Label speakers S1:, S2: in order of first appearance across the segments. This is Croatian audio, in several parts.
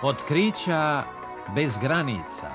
S1: Otkrića bez granica.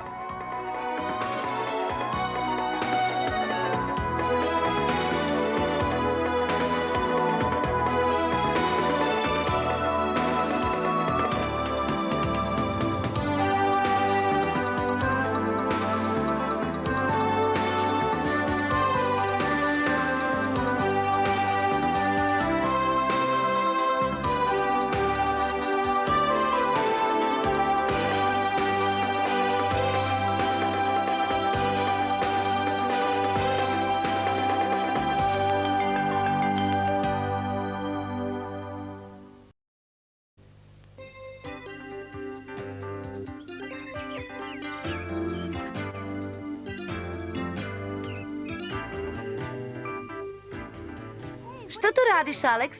S2: Šta tu radiš, Alex?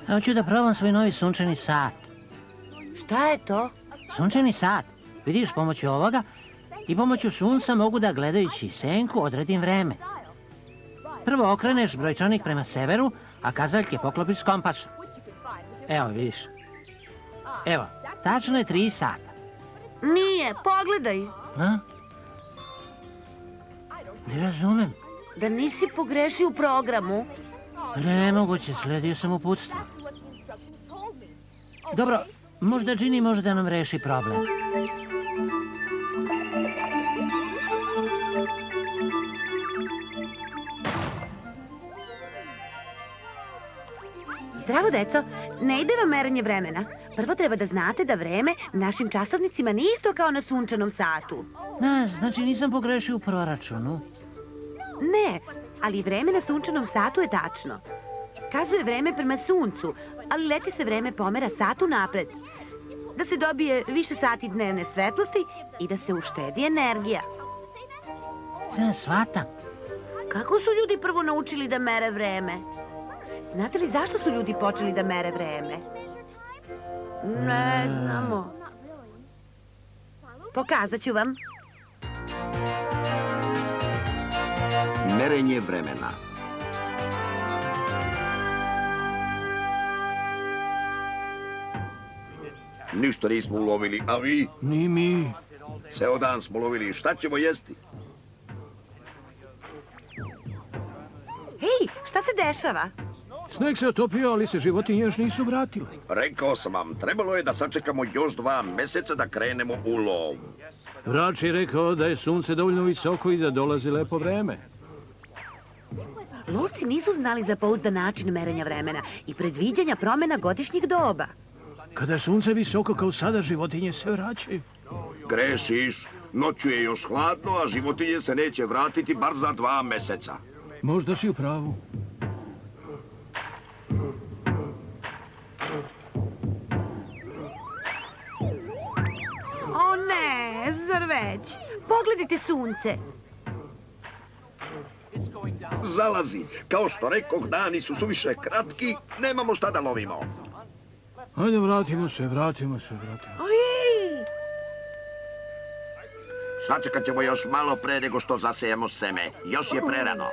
S3: Hoću da probam svoj novi sunčani sat.
S2: Šta je to?
S3: Sunčani sat. Vidiš, pomoću ovoga i pomoću sunca mogu da gledajući senku odredim vreme. Prvo okreneš brojčanik prema severu, a kazaljke poklopiš s kompasom. Evo, vidiš. Evo, tačno je 3 sata.
S2: Nije, pogledaj.
S3: A? Ne razumem.
S2: Da nisi pogrešio u programu.
S3: Nemoguće, sledio sam uputstvo. Dobro, možda Ginny može da nam reši problem.
S2: Zdravo, deco. Ne ide vam merenje vremena. Prvo treba da znate da vreme našim časovnicima nije isto kao na sunčanom satu.
S3: Znači nisam pogrešio u proračunu.
S2: Ne, ali vreme na sunčanom satu je tačno. Kazuje vreme prema suncu, ali leti se vreme pomera satu napred. Da se dobije više sati dnevne svetlosti i da se uštedi energija.
S3: Shvatam.
S2: Kako su ljudi prvo naučili da mere vreme? Znate li zašto su ljudi počeli da mere vreme? Ne znamo. Pokazat ću vam.
S4: Merenje vremena. Ništa nismo ulovili, a vi?
S5: Ni mi.
S4: Ceo dan smo lovili, šta ćemo jesti?
S2: Hej, šta se dešava?
S5: Sneg se otopio, ali se životinje još nisu vratile.
S4: Rekao sam vam, trebalo je da sačekamo još 2 meseca da krenemo u lov.
S5: Vrač je rekao da je sunce dovoljno visoko i da dolazi lepo vreme.
S2: Lovci nisu znali za pouzdan način merenja vremena i predviđanja promjena godišnjih doba.
S5: Kada je sunce visoko kao sada, životinje se vraćaju.
S4: Grešiš, noću je još hladno, a životinje se neće vratiti bar za 2 meseca.
S5: Možda si u pravu.
S2: O ne, zar već? Pogledajte sunce.
S4: Zalazi. Kao što rekoh, dani su suviše kratki, nemamo šta da lovimo.
S5: Hajde, vratimo se.
S2: Ojej!
S4: Sačekat ćemo još malo pre nego što zasejemo seme. Još je prerano.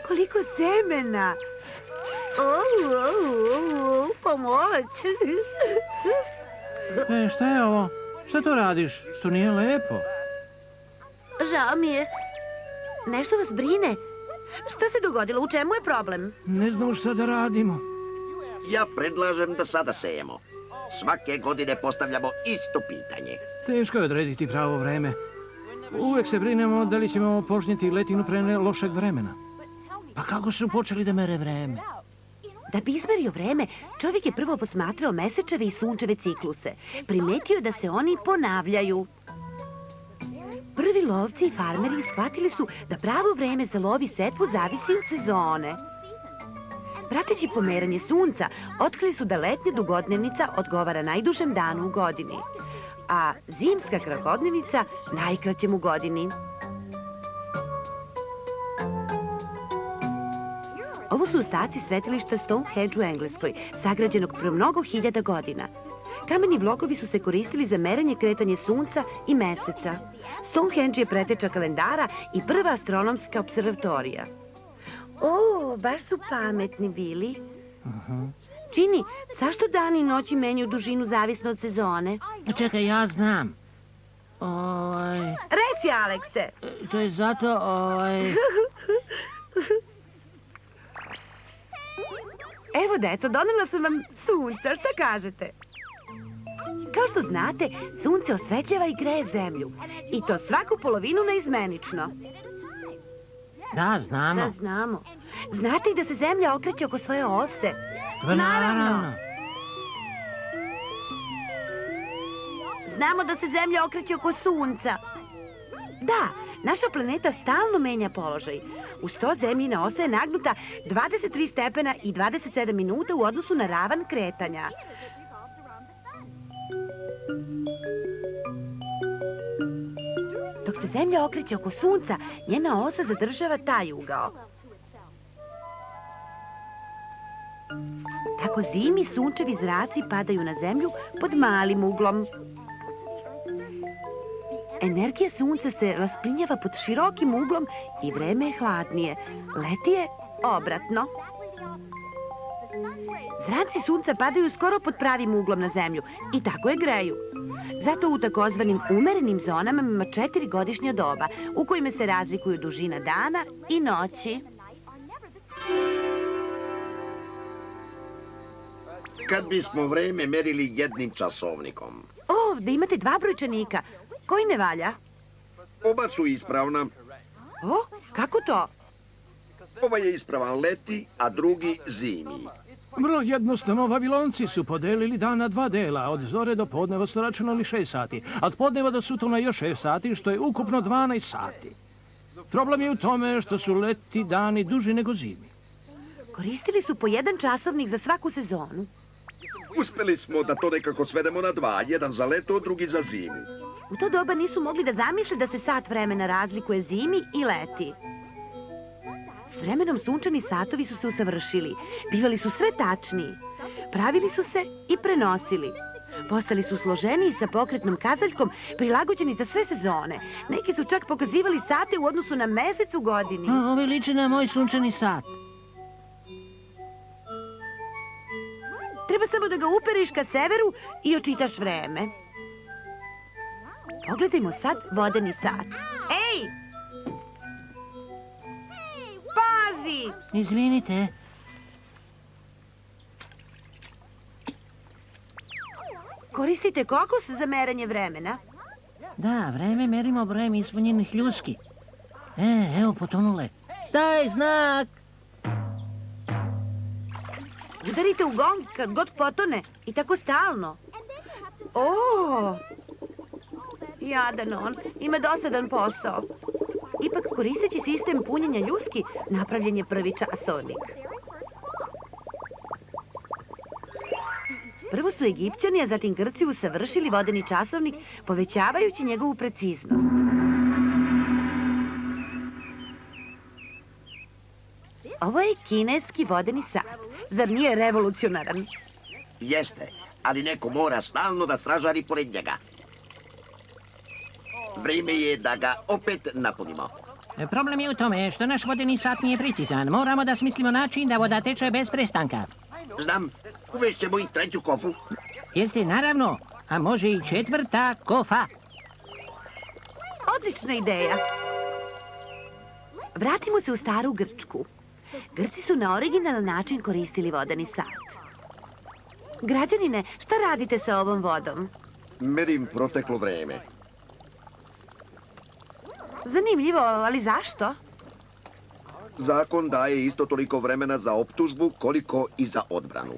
S2: Koliko semena! Pomoć!
S3: Šta je ovo? Šta to radiš? To nije lepo.
S2: Žao mi je. Nešto vas brine. Šta se dogodilo? U čemu je problem?
S5: Ne znamo šta da radimo.
S4: Ja predlažem da sada sejemo. Svake godine postavljamo isto pitanje.
S5: Teško je odrediti pravo vreme. Uvek se brinemo da li ćemo počniti letinu pre lošeg vremena.
S3: Pa kako su počeli da mere vreme?
S2: Da bi izmerio vreme, čovjek je prvo posmatrao mesečeve i sunčeve cikluse. Primetio da se oni ponavljaju. Prvi lovci i farmeri shvatili su da pravo vreme za lov i setvu zavisi od sezone. Prateći pomeranje sunca, otkrili su da letnja dugodnevnica odgovara najdužem danu u godini, a zimska kratkodnevnica najkraćem u godini. Ovo su ostaci svetilišta Stonehenge u Engleskoj, sagrađenog pre mnogo hiljada godina. Kameni blokovi su se koristili za merenje kretanje sunca i meseca. Stonehenge je preteča kalendara i prva astronomska observatorija. O, baš su pametni bili. Čini, zašto dani i noći menjaju dužinu zavisno od sezone?
S3: Čekaj, ja znam.
S2: Reci, Alekse.
S3: To je zato,
S2: Evo, deco, donela sam vam sunca, šta kažete? Kao što znate, sunce osvetljava i greje zemlju. I to svaku polovinu neizmenično.
S3: Da, znamo.
S2: Da, znamo. Znate i da se zemlja okreće oko svoje ose?
S3: Naravno.
S2: Znamo da se zemlja okreće oko sunca. Da, naša planeta stalno menja položaj. Uz to zemljina osa je nagnuta 23 stepena i 27 minuta u odnosu na ravan kretanja. Dok se zemlja okreće oko sunca, njena osa zadržava taj ugao. Tako zimi sunčevi zraci padaju na zemlju pod malim uglom. Energija sunca se rasplinjava pod širokim uglom i vreme je hladnije. Leti je obratno. Zraci sunca padaju skoro pod pravim uglom na zemlju i tako je greju. Zato u takozvanim umerenim zonama ima 4 godišnja doba u kojima se razlikuju dužina dana i noći.
S4: Kad bismo vreme merili jednim časovnikom?
S2: Ovdje imate 2 brojčanika. Koji ne valja?
S4: Oba su ispravna.
S2: O, kako to?
S4: Ovaj je ispravan leti, a drugi zimi.
S5: Vrlo jednostavno, Vavilonci su podelili dan na 2 dela. Od zore do podneva su računali 6 sati, a od podneva do sutona još 6 sati, što je ukupno 12 sati. Problem je u tome što su leti dani duži nego zimi.
S2: Koristili su po 1 časovnik za svaku sezonu.
S4: Uspeli smo da to nekako svedemo na 2, jedan za leto, drugi za zimu.
S2: U to doba nisu mogli da zamisle da se sat vremena razlikuje zimi i leti. S vremenom sunčani satovi su se usavršili. Bivali su sve tačniji. Pravili su se i prenosili. Postali su složeniji sa pokretnom kazaljkom, prilagođeni za sve sezone. Neki su čak pokazivali sate u odnosu na mesec u godini.
S3: Ovo liči na moj sunčani sat.
S2: Treba samo da ga uperiš ka severu i očitaš vreme. Pogledajmo sad vodeni sat. Ej! Pazi!
S3: Izvinite.
S2: Koristite kokos za meranje vremena?
S3: Da, vreme merimo brojem ispunjenih ljuski. Evo potonule. Daj znak!
S2: Udarite u gong kad god potone i tako stalno. O! Jadan on, ima dosadan posao. Ipak, koristeći sistem punjenja ljuski, napravljen je prvi časovnik. Prvo su Egipćani, a zatim Grci usavršili vodeni časovnik, povećavajući njegovu preciznost. Ovo je kineski vodeni sat. Zar nije revolucionaran?
S4: Jeste, ali neko mora stalno da stražari pored njega. Vrijeme je da ga opet napunimo.
S3: Problem je u tome što naš vodeni sat nije precizan. Moramo da smislimo način da voda teče bez prestanka.
S4: Znam, uvešćemo i 3. kofu.
S3: Jeste, naravno, a može i 4. kofa.
S2: Odlična ideja. Vratimo se u staru Grčku. Grci su na originalan način koristili vodeni sat. Građanine, šta radite sa ovom vodom?
S4: Merim proteklo vreme.
S2: Zanimljivo, ali zašto?
S4: Zakon daje isto toliko vremena za optužbu koliko i za odbranu.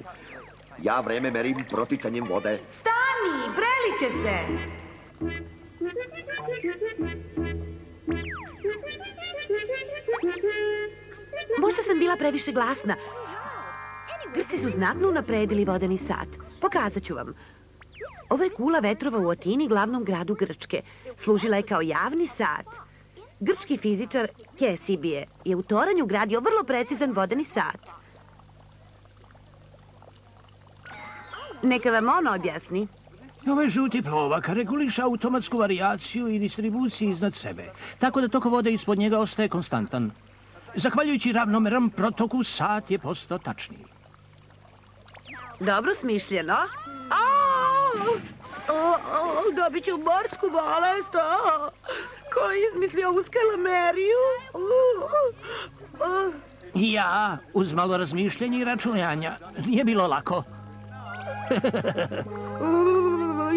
S4: Ja vreme merim proticanjem vode.
S2: Stani, preliće se! Možda sam bila previše glasna. Grci su znatno unapredili vodeni sat. Pokazat ću vam. Ovo je kula vetrova u Atini, glavnom gradu Grčke. Služila je kao javni sat. Grčki fizičar Kesibije je u toranju gradio vrlo precizan vodeni sat. Neka vam on objasni.
S5: Ovaj žuti plovak reguliše automatsku varijaciju i distribuciju iznad sebe, tako da tok vode ispod njega ostaje konstantan. Zahvaljujući ravnomernom protoku, sat je postao tačniji.
S2: Dobro smišljeno. Dobit ću morsku bolest. Ko je izmislio ovu skalameriju?
S5: Ja, uz malo razmišljenja i računanja, nije bilo lako.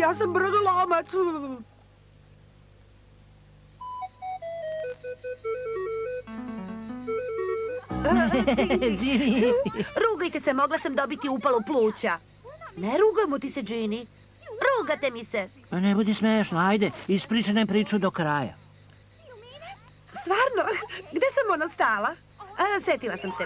S2: Ja sam brodolomac.
S3: Ginny.
S2: Rugajte se, mogla sam dobiti upalu pluća. Ne rugamo ti se, Ginny. Rugate mi se.
S3: Ne budi smešno, ajde, ispričaj nam priču do kraja.
S2: Stvarno? Gde sam ono stala? Setila sam se.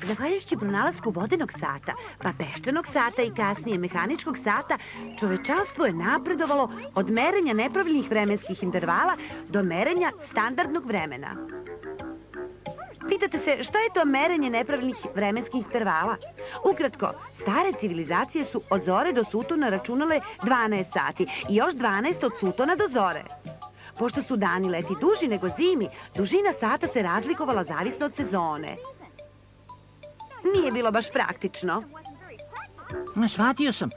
S2: Zahvaljujući pronalasku vodenog sata, pa peščanog sata i kasnije mehaničkog sata, čovečanstvo je napredovalo od merenja nepravilnih vremenskih intervala do merenja standardnog vremena. Pitate se šta je to merenje nepravilnih vremenskih intervala? Ukratko, stare civilizacije su od zore do sutona računale 12 sati i još 12 od sutona do zore. Pošto su dani leti duži nego zimi, dužina sata se razlikovala zavisno od sezone. Nije bilo baš praktično.
S3: Shvatio sam.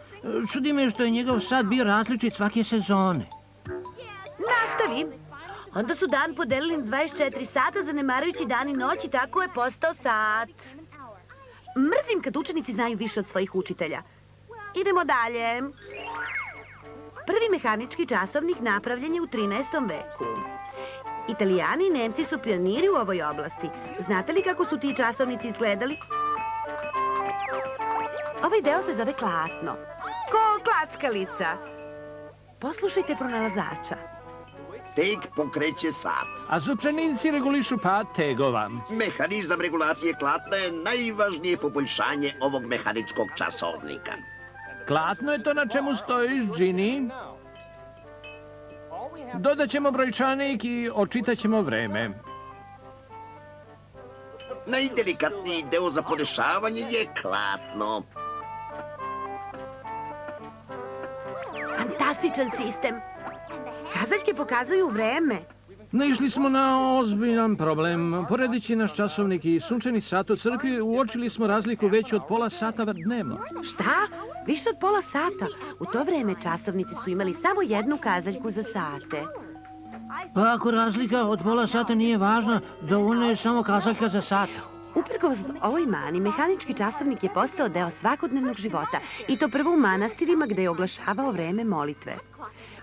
S3: Čudi me što je njegov sat bio različit svake sezone.
S2: Nastavi. Onda su dan podelili na 24 sata, zanemarujući dan i noć i tako je postao sat. Mrzim kad učenici znaju više od svojih učitelja. Idemo dalje. Prvi mehanički časovnik napravljen je u 13. veku. Italijani i Nemci su pioniri u ovoj oblasti. Znate li kako su ti časovnici izgledali? Ovaj deo se zove klatno. Ko klackalica. Poslušajte pronalazača.
S4: Teg pokreće sat.
S5: A zupčanici regulišu pad tegova.
S4: Mehanizam regulacije klatna je najvažnije poboljšanje ovog mehaničkog časovnika.
S5: Klatno je to na čemu stojiš, Ginny. Dodat ćemo brojčanik i očitat ćemo vreme.
S4: Najdelikatniji deo za podešavanje je klatno.
S2: Fantastičan sistem. Kazaljke pokazuju vreme.
S5: Naišli smo na ozbiljan problem. Poredeći naš časovnik i sunčani sat u crkvi, uočili smo razliku veću od pola sata dnevno.
S2: Šta? Više od pola sata? U to vreme časovnici su imali samo jednu kazaljku za sate.
S3: Pa ako razlika od pola sata nije važna, dovoljno je samo kazaljka za sat.
S2: Uprkos ovoj mani, mehanički časovnik je postao deo svakodnevnog života. I to prvo u manastirima gde je oglašavao vreme molitve.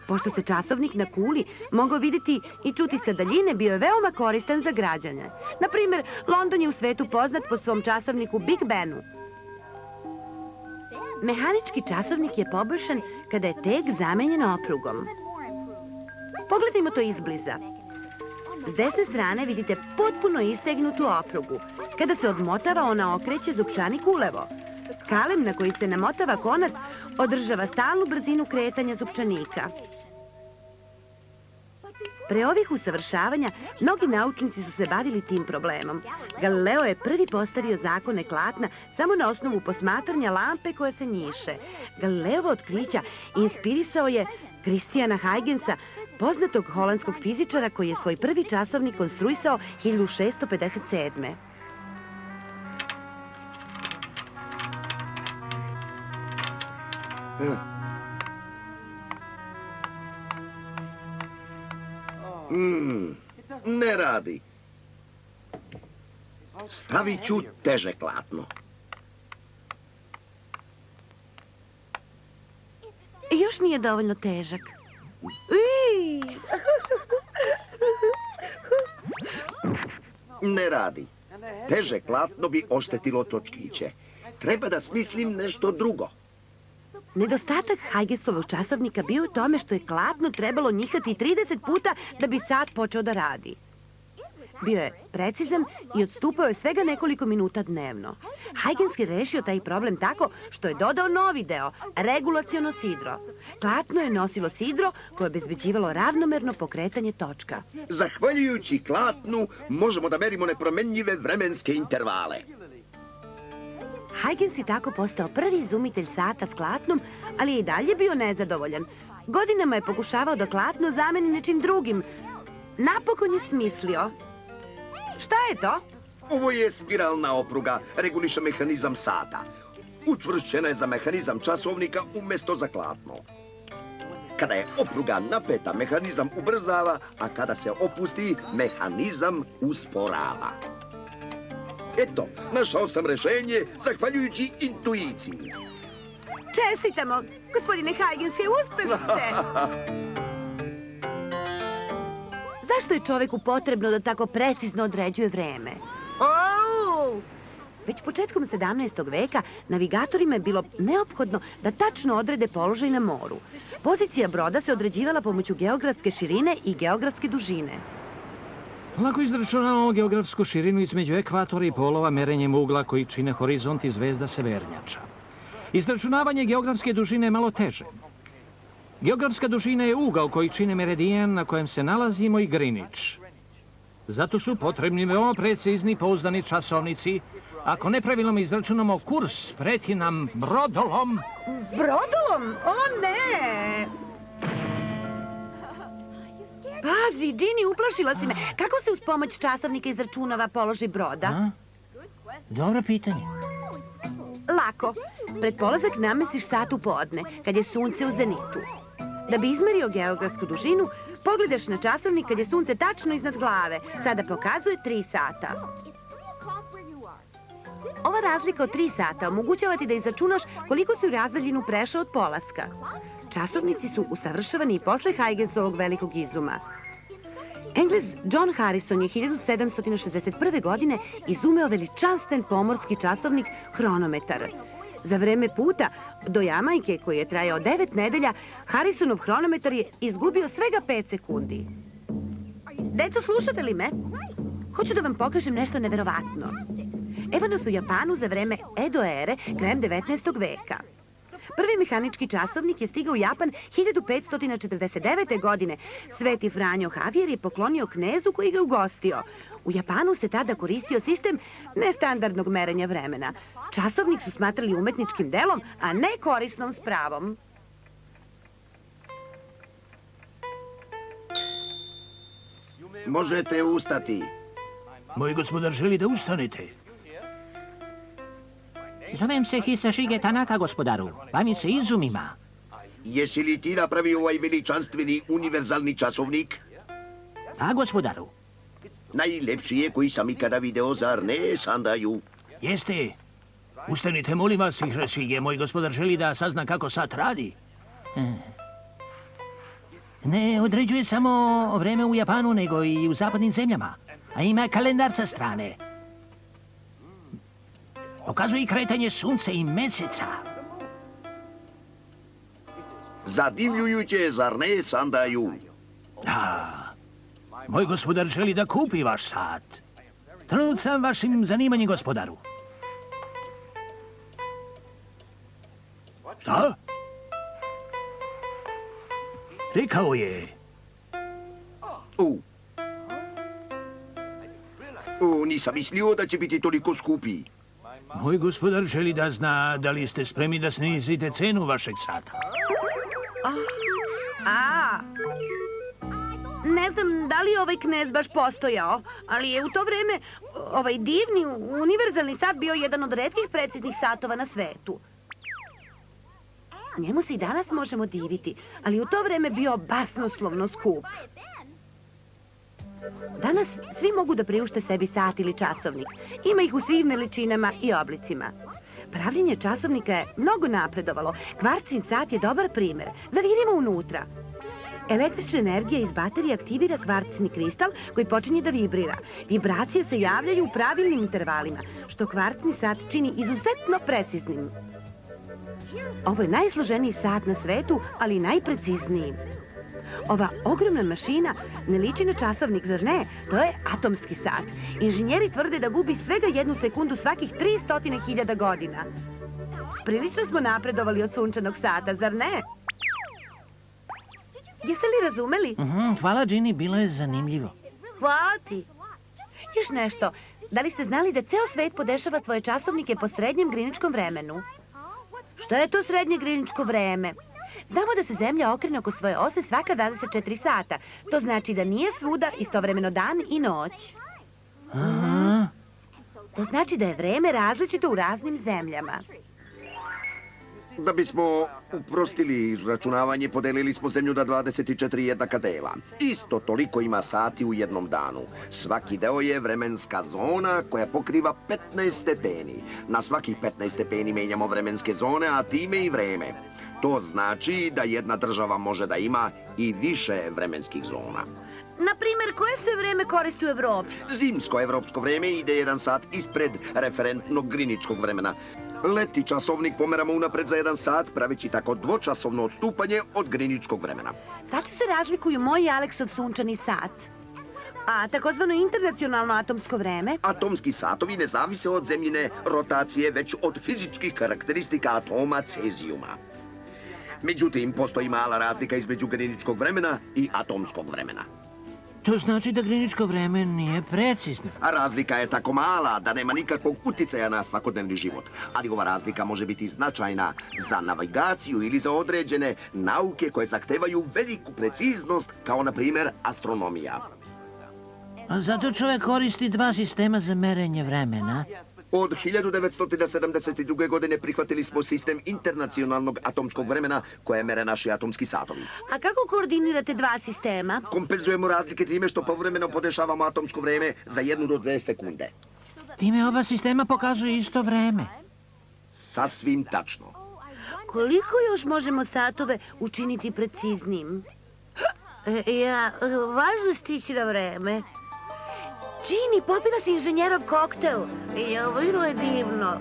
S2: Pošto se časovnik na kuli mogao vidjeti i čuti sa daljine, bio je veoma koristan za građane. Naprimer, London je u svetu poznat po svom časovniku Big Benu. Mehanički časovnik je poboljšan kada je teg zamenjen oprugom. Pogledajmo to izbliza. S desne strane vidite potpuno istegnutu oprugu. Kada se odmotava, ona okreće zupčanik ulevo. Kalem na koji se namotava konac održava stalnu brzinu kretanja zupčanika. Pre ovih usavršavanja, mnogi naučnici su se bavili tim problemom. Galileo je prvi postavio zakone klatna samo na osnovu posmatranja lampe koja se njiše. Galileovo otkrića inspirisao je Christiana Huygensa, poznatog holandskog fizičara koji je svoj prvi časovnik konstruisao 1657.
S4: Ne radi. Stavit ću teže klatno.
S2: Još nije dovoljno težak.
S4: Ne radi. Teže klatno bi oštetilo točkiće. Treba da smislim nešto drugo.
S2: Nedostatak Huygensovog časovnika bio u tome što je klatno trebalo njihati 30 puta da bi sat počeo da radi. Bio je precizan i odstupao je svega nekoliko minuta dnevno. Huygens je rešio taj problem tako što je dodao novi deo, regulaciono sidro. Klatno je nosilo sidro koje je obezbeđivalo ravnomerno pokretanje točka.
S4: Zahvaljujući klatnu možemo da merimo nepromenljive vremenske intervale.
S2: Huygens je tako postao prvi izumitelj sata s klatnom, ali je i dalje bio nezadovoljan. Godinama je pokušavao da klatno zameni nečim drugim. Napokon je smislio. Šta je to?
S4: Ovo je spiralna opruga, reguliše mehanizam sata. učvršćena je za mehanizam časovnika umjesto za klatno. Kada je opruga napeta, mehanizam ubrzava, a kada se opusti, mehanizam usporava. Eto, našao sam rješenje zahvaljujući intuiciji.
S2: Čestitamo, gospodine Huygens, uspeli ste. Zašto je čoveku potrebno da tako precizno određuje vreme? Već početkom 17. veka navigatorima je bilo neophodno da tačno odrede položaj na moru. Pozicija broda se određivala pomoću geografske širine i geografske dužine.
S5: Lako izračunavamo geografsku širinu između ekvatora i polova merenjem ugla koji čine horizont i zvezda severnjača. Izračunavanje geografske dužine je malo teže. Geografska dužina je ugao koji čine meridijan na kojem se nalazimo i Greenwich. Zato su potrebni veoma precizni pouzdani časovnici. Ako nepravilno izračunamo kurs, preti nam brodolom.
S2: Brodolom? O ne! Pazi, Ginny, uplašila si me. Kako se uz pomoć časovnika izračunava položaj broda?
S3: Dobro pitanje.
S2: Lako. Pred polazak namestiš sat u podne, kad je sunce u zenitu. Da bi izmerio geografsku dužinu, pogledaš na časovnik kad je sunce tačno iznad glave. Sada pokazuje 3 sata. Ova razlika od 3 sata omogućava ti da izračunaš koliko si u razdaljinu prešao od polaska. Časovnici su usavršavani i posle Huygensovog velikog izuma. Englez John Harrison je 1761. godine izumeo veličanstven pomorski časovnik hronometar. Za vreme puta do Jamajke, koji je trajao 9 nedelja, Harrisonov hronometar je izgubio svega 5 sekundi. Deco, slušate li me? Hoću da vam pokažem nešto neverovatno. Evo nas u Japanu za vreme Edo ere, krajem 19. veka. Prvi mehanički časovnik je stigao u Japan 1549. godine. Sveti Franjo Javier je poklonio knezu koji ga ugostio. U Japanu se tada koristio sistem nestandardnog merenja vremena. Časovnik su smatrali umetničkim delom, a ne korisnom spravom.
S4: Možete ustati.
S5: Moj gospodar želi da ustanete.
S3: Zovem se Hisashige Tanaka, gospodaru. Bavim se izumima.
S4: Jesi li ti napravio ovaj veličanstveni univerzalni časovnik?
S3: A, gospodaru?
S4: Najlepši je koji sam ikada video, zar ne, Sandaju?
S5: Jeste. Ustanite, molim vas, Hisashige. Moj gospodar želi da sazna kako sat radi.
S3: Ne određuje samo vreme u Japanu, nego i u zapadnim zemljama. A ima kalendar sa strane. Pokazuje i kretanje sunca i meseca.
S4: Zadivljujuće, zar ne, Sandaju?
S5: Da. Moj gospodar želi da kupi vaš sat. Tronut sam vašim zanimanjem, gospodaru. Šta? Rekao je.
S4: Nisam mislio da će biti toliko skupi.
S5: Moj gospodar želi da zna da li ste spremni da snizite cenu vašeg sata.
S2: Ne znam da li je ovaj knez baš postojao, ali je u to vreme ovaj divni, univerzalni sat bio jedan od retkih preciznih satova na svetu. Njemu se i danas možemo diviti, ali u to vreme bio basnoslovno skup. Danas svi mogu da priušte sebi sat ili časovnik. Ima ih u svim veličinama i oblicima. Pravljenje časovnika je mnogo napredovalo. Kvarcin sat je dobar primer. Zavirimo unutra. Električna energija iz baterije aktivira kvarcni kristal koji počinje da vibrira. Vibracije se javljaju u pravilnim intervalima, što kvarcni sat čini izuzetno preciznim. Ovo je najsloženiji sat na svetu, ali i najprecizniji. Ova ogromna mašina ne liči na časovnik, zar ne? To je atomski sat. Inženjeri tvrde da gubi svega 1 sekundu svakih 300.000 godina. Prilično smo napredovali od sunčanog sata, zar ne? Jeste li razumeli?
S3: Hvala, Ginny, bilo je zanimljivo.
S2: Hvala ti. Još nešto. Da li ste znali da ceo svet podešava svoje časovnike po srednjem griničkom vremenu? Šta je to srednje griničko vreme? Znamo da se Zemlja okrene oko svoje ose svaka 24 sata. To znači da nije svuda istovremeno dan i noć. To znači da je vreme različito u raznim zemljama.
S4: Da bismo uprostili izračunavanje, podelili smo zemlju na 24 jednaka dela. Isto toliko ima sati u jednom danu. Svaki deo je vremenska zona koja pokriva 15 stepeni. Na svakih 15 stepeni menjamo vremenske zone, a time i vreme. To znači da jedna država može da ima i više vremenskih zona.
S2: Na primjer, koje se vreme koristi u Evropi?
S4: Zimsko evropsko vreme ide 1 sat ispred referentnog griničkog vremena. Leti časovnik pomeramo unapred za 1 sat, praveći tako dvočasovno odstupanje od griničkog vremena.
S2: Zato se razlikuju moj i Aleksov sunčani sat. A takozvano internacionalno atomsko vreme?
S4: Atomski satovi ne zavise od zemljine rotacije, već od fizičkih karakteristika atoma cezijuma. Međutim, postoji mala razlika između griničkog vremena i atomskog vremena.
S3: To znači da griničko vreme nije precizno.
S4: A razlika je tako mala da nema nikakvog uticaja na svakodnevni život. Ali ova razlika može biti značajna za navigaciju ili za određene nauke koje zahtevaju veliku preciznost, kao na primjer astronomija.
S3: A zato čovjek koristi 2 sistema za merenje vremena.
S4: Od 1972. godine prihvatili smo sistem internacionalnog atomskog vremena koje mere naši atomski satovi.
S2: A kako koordinirate 2 sistema?
S4: Kompenzujemo razlike time što povremeno podešavamo atomsko vreme za 1 do 2 sekunde.
S3: Time oba sistema pokazuju isto vreme.
S4: Sasvim tačno.
S2: Koliko još možemo satove učiniti preciznijim? Važno stići na vreme. Čini, popila si inženjerov koktel. Bilo je divno.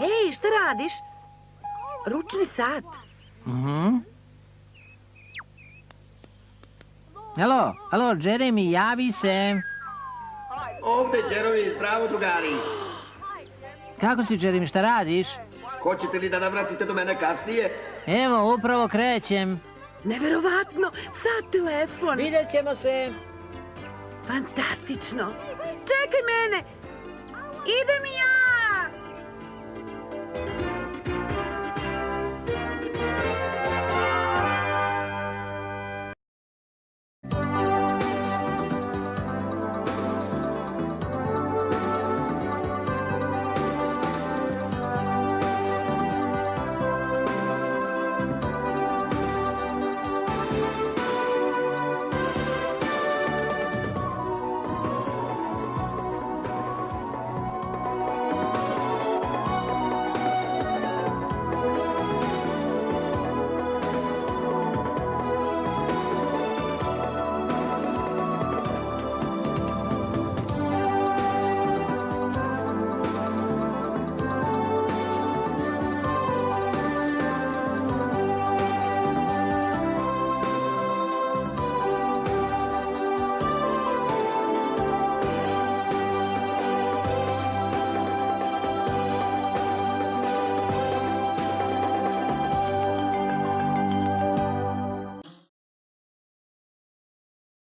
S2: Ej, šta radiš? Ručni sat.
S3: Alo, Jeremy, javi se.
S4: Ovde, Jeremy, zdravo, drugari.
S3: Kako si, Jeremy, šta radiš?
S4: Hoćete li da navratite do mene kasnije?
S3: Evo, upravo krećem.
S2: Neverovatno, sad telefon.
S3: Vidjet ćemo se.
S2: Fantastično. Čekaj mene. Idem i ja.